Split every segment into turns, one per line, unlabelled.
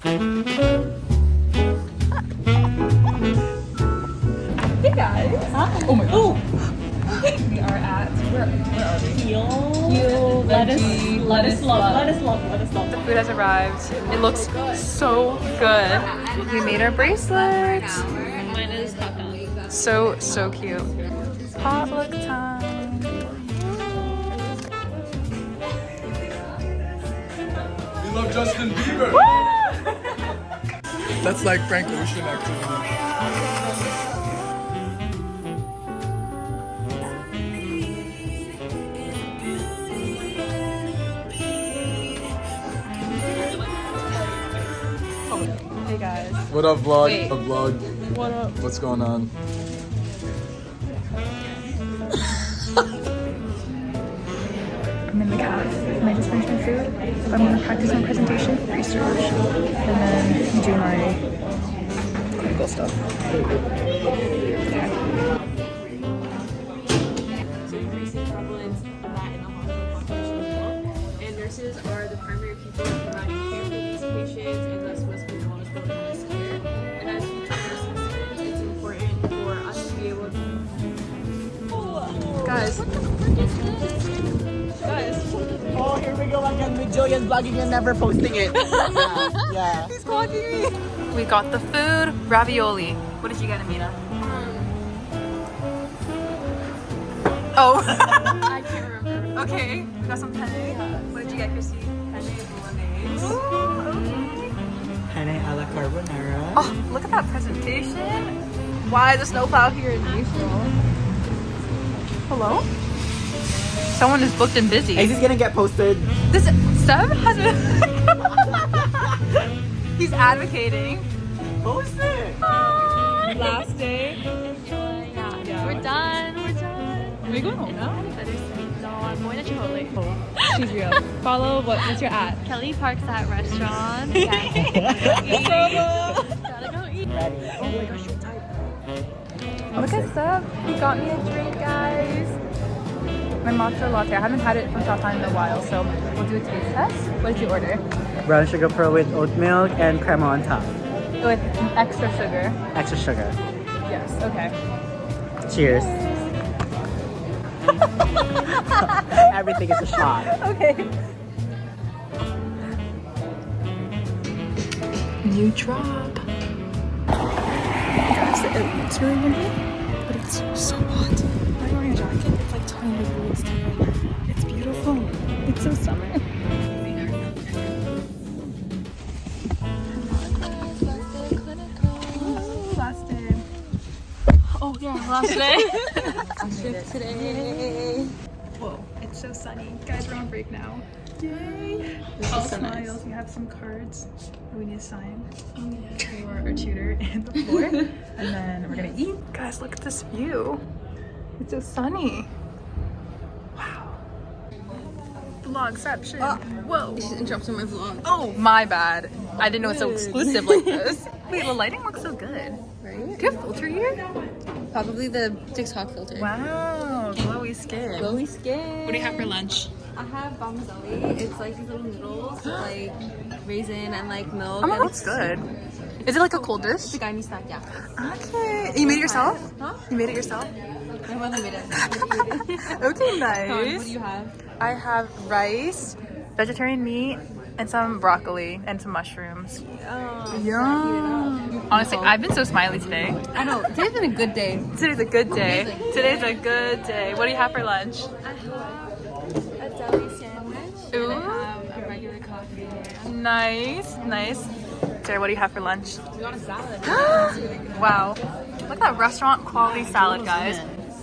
Hey guys. Hi. Oh my god. We are at, where are we? Heel, lettuce love. The food has arrived. It looks so good. We made our bracelets.
Mine is top down.
So cute. Potluck time.
We love Justin Bieber. That's like Frank Ocean activity.
Hey guys.
What up, vlog?
Wait.
A vlog.
What up?
What's going on?
I'm in the cafe. And I just finished my food. I'm gonna practice my presentation, research, and then do my clinical stuff.
So increasing prevalence of that in the hospital population as well. And nurses are the primary people providing care for these patients, and thus must be the most willing to this care. And as future nursing students, it's important for us to be able to.
Guys.
Oh, here we go again with Julia's vlogging and never posting it. Yeah.
He's vlogging me. We got the food, ravioli. What did you get, Amina? Oh.
I can't remember.
Okay, we got some penne. What did you get, Christy?
Penne bolognese.
Penne alla carbonara.
Oh, look at that presentation. Why is the snowplow here in April? Hello? Someone is booked and busy.
Is this gonna get posted?
This Seb has been. He's advocating.
Post it!
Last day.
Yeah. We're done. We're done.
Are we going home now?
No, I'm going to Chipotle.
She's real. Follow what's your at?
Kelly Parks at restaurant. Yeah. Gotta go eat.
Ready. Oh my gosh, you're tight.
Look at Seb. He got me a drink, guys. My matcha latte. I haven't had it from Shoptime in a while, so we'll do a taste test. What did you order?
Brown sugar pearl with oat milk and crema on top.
With extra sugar.
Extra sugar.
Yes. Okay.
Cheers. Everything is a shot.
Okay. New drop. Guys, it looks really windy, but it's so hot. I'm wearing a jacket. It's like 20 degrees today. It's beautiful. It's so summer. Last day.
Oh yeah, last day. Last shift today.
Whoa, it's so sunny. Guys, we're on break now. Yay! All
so
smiles.
nice.
We have some cards that we need to sign for our tutor and the floor. And then we're gonna eat. Guys, look at this view. It's so sunny. Wow. Vlogception. Whoa.
She's interrupting my vlog.
Oh, my bad. I didn't know it's so exclusive like this. Wait, the lighting looks so good.
Right?
Do you have filter here?
Probably the TikTok filter.
Wow, glowy skin.
Glowy skin.
What do you have for lunch?
I have bamzeli. It's like these little noodles with like raisin and like milk.
Oh,
and
that looks good. Is it like a cold dish?
It's a Guyanese snack, yeah.
Okay. You made it yourself?
Huh?
You made it yourself?
My mother made it.
Okay,
What
nice.
do you have?
I have rice, vegetarian meat, and some broccoli and some mushrooms.
Oh,
Yum. Honestly, I've been so smiley today.
I know. Today's been a good day.
Today's a good day. Today's a good day. What do you have for lunch?
I have a deli sandwich.
Ooh.
And I have a regular coffee.
Nice, nice. Sarah, what do you have for lunch?
We got a salad.
Wow. Look at that restaurant quality salad, guys.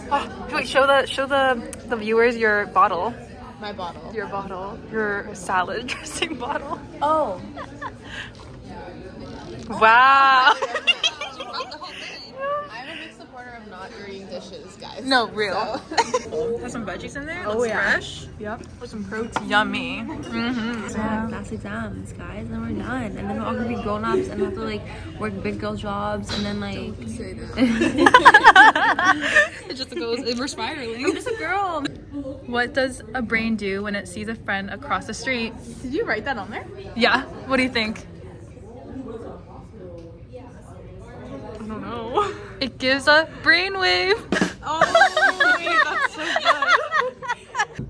Oh, wait, show the viewers your bottle.
My bottle.
Your bottle. Your salad dressing bottle.
Oh.
Wow.
I'm a big supporter of not dirtying dishes, guys.
No, real. Have some veggies in there. Looks fresh. Yep. With some protein. Yummy. Mm-hmm.
Fast exams, guys, and we're done. And then we're all gonna be grown-ups and have to like work big girl jobs and then like
It just goes, we're spiraling.
I'm just a girl.
What does a brain do when it sees a friend across the street?
Did you write that on there?
Yeah. What do you think? It gives a brainwave.
Oh, wait, that's so good.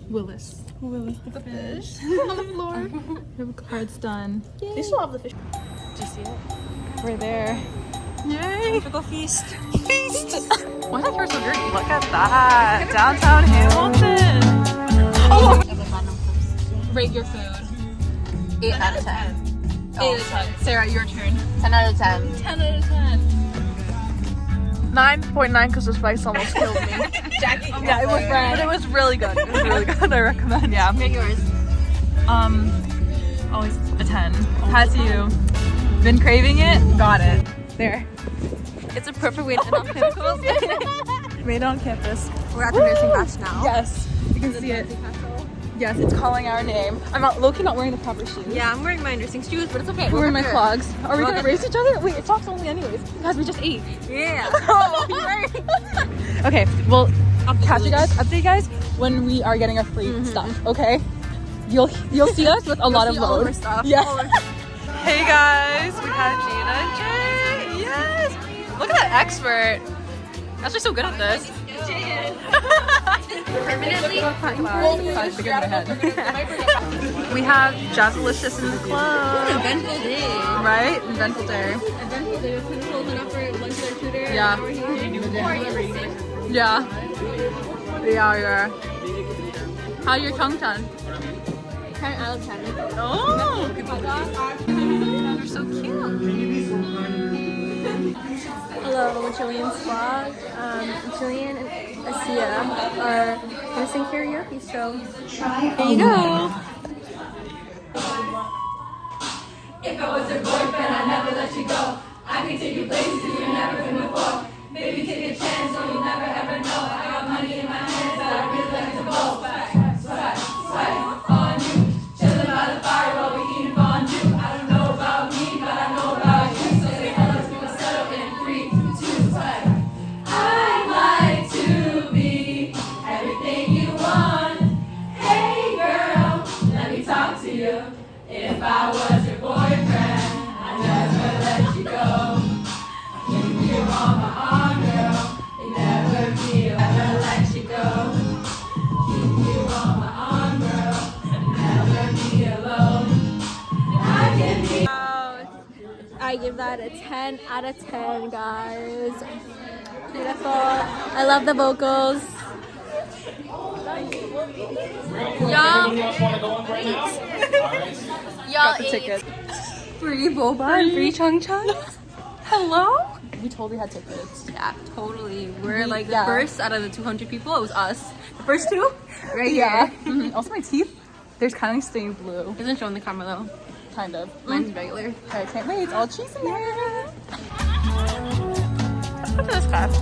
Willis the fish on the floor. The card's done.
They still have the fish.
Did you see it? We're there. Yay!
Go feast.
Feast! Why is that hair so dirty? Look at that. Downtown Hamilton. Oh! Rate your food.
8 out of 10.
8 out of 10. Sarah, your turn.
10 out of 10.
10 out of 10.
9.9 because the spice almost killed me.
Jackie.
Yeah, it was red. But it was really good. It was really good. I recommend. Yeah.
Get yours.
Always a 10. Has you been craving it? Got it. There.
It's a perfect way to end off campus.
Made on campus.
We're at the nursing batch now.
Yes. You can see it. Yes, it's calling our name. I'm not low-key not wearing the proper shoes.
Yeah, I'm wearing my nursing shoes, but it's okay.
I'm wearing my clogs. Are we
We'll
gonna
get
race each other? Wait, it's socks only anyways. Guys, we just ate.
Yeah.
Oh, you're right. Okay, well, I'll catch you guys, update you guys when we are getting our free stuff, okay? You'll see us with a lot of
all of
load.
our stuff.
Yeah. Hey guys, we have Gina and Jay. Yes. Look at that expert. Actually so good at this.
Permanently.
We have Jazz-licious in the club.
Eventful day.
Right? Eventful day.
Eventful day. We're holding up for lunch with our tutor.
Yeah. Yeah. Yeah. How your Chongchan?
10 out of 10.
Oh! You're so cute.
Hello, Chilean's vlog. Chilean and Asia are gonna sing karaoke, so here you go.
If I was your boyfriend, I'd never let you go. I can take you places you've never been before. Maybe take a chance, so you'll never ever know. I got money in my hands that I really like to blow. Swag on you. Chilling by the fire while we eating fondue. I don't know about me, but I know about you. So say hello, we will settle in 3, 2, swag. I'd like to be everything you want. Hey girl, let me talk to you. If I was your boyfriend, I'd never let you go. Keep you on my arm, girl. It never be, never let you go. Keep you on my arm, girl. Never be alone. I can be.
I give that a 10 out of 10, guys. Beautiful. I love the vocals.
Got the ticket.
Free boba and free chongchang.
Hello? We totally had tickets.
Yeah, totally. We're like the
yeah.
first out of the 200 people. It was us. The first two, right
Yeah.
here.
Also my teeth, they're kind of stained blue.
Isn't showing the camera though.
Kind of.
Mine's regular.
Okay, I can't wait. It's all cheese in there. Let's put this class.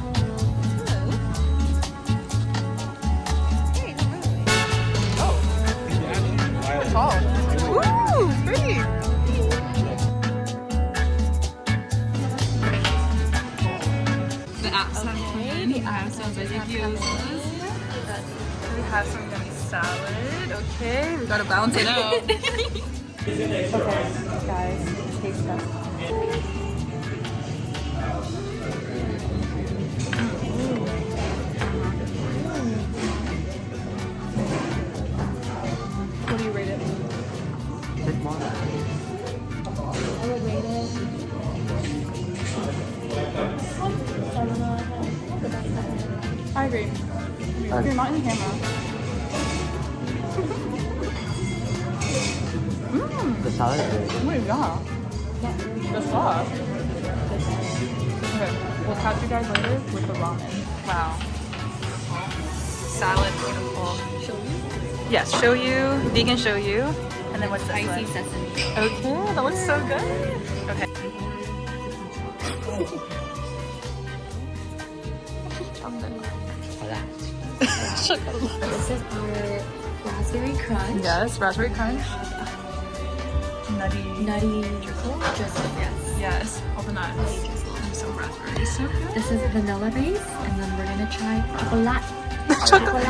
Tall. Ooh, pretty. The apps have come in. The apps have been. We have some yummy salad. Okay, we gotta balance it out. Okay, guys, taste test. What do you rate it?
I would rate it.
I agree. You're not in the camera.
The salad is
Oh my god. The sauce. Okay, we'll catch you guys later with the ramen. Wow. Salad, beautiful. Yes, shoyu, vegan shoyu. And then what's this
Spicy
one?
sesame.
Okay, that looks so good. Okay. Chocolate.
This is our raspberry crunch.
Yes, raspberry crunch. Nutty.
Nutty drizzle. Yes.
Yes, all the nuts. And some raspberries. So good.
This is vanilla base, and then we're gonna try
Chocolate.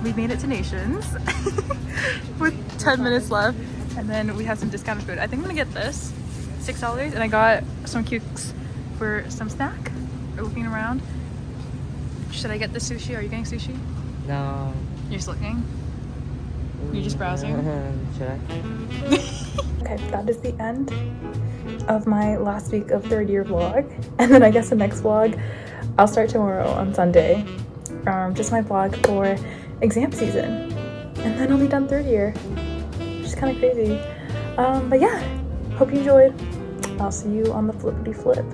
We made it to Nations with 10 minutes left, and then we have some discounted food. I think I'm gonna get this. $6 and I got some cukes for some snack. We're looking around. Should I get the sushi? Are you getting sushi?
No.
You're just looking? You're just browsing?
Should I?
Okay, that is the end of my last week of third year vlog. And then I guess the next vlog I'll start tomorrow on Sunday. Just my vlog for exam season. And then I'll be done third year, which is kind of crazy. But yeah, hope you enjoyed. I'll see you on the flippity flip.